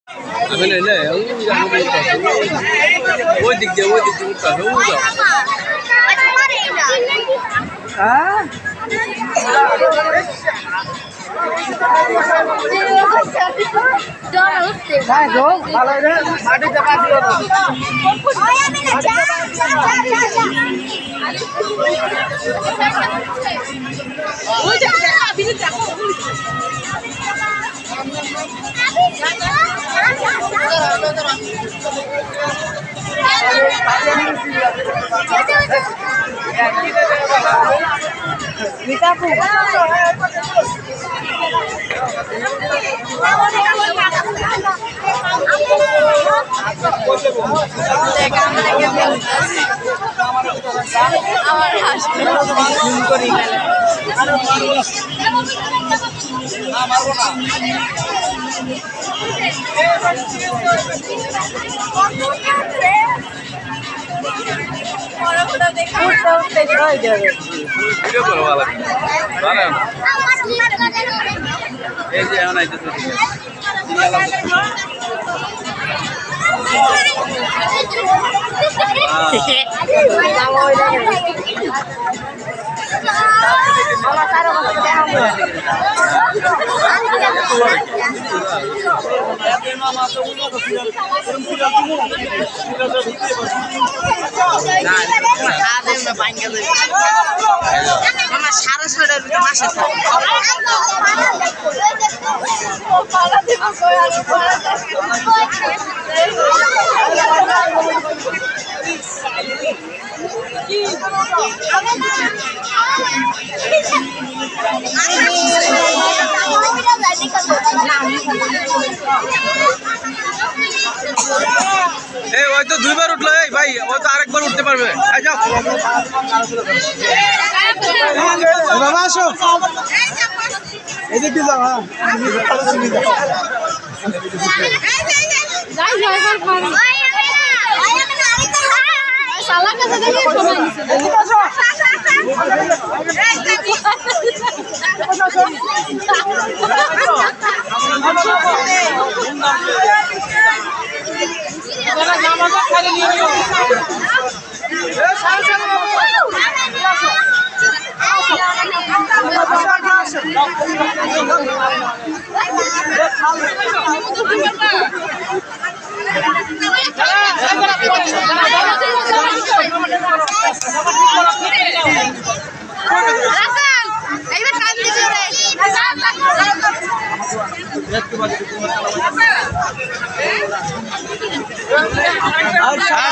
আমি না ওই দিক দিয়ে উঠতে হবে হ্যাঁ ভালো মাটিতে আমার হাসি ভিডিও করো ভালো এই যে এখন আইতেছে আমার সাড়ে ছয়টার ভিতরে মাসে এই ওই তো দুইবার উঠলো এই ভাই ওই তো আরেকবার উঠতে পারবে আই যাও বাবা আসো এদিকে যাও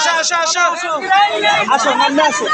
আসো আসো আসো আসো আসো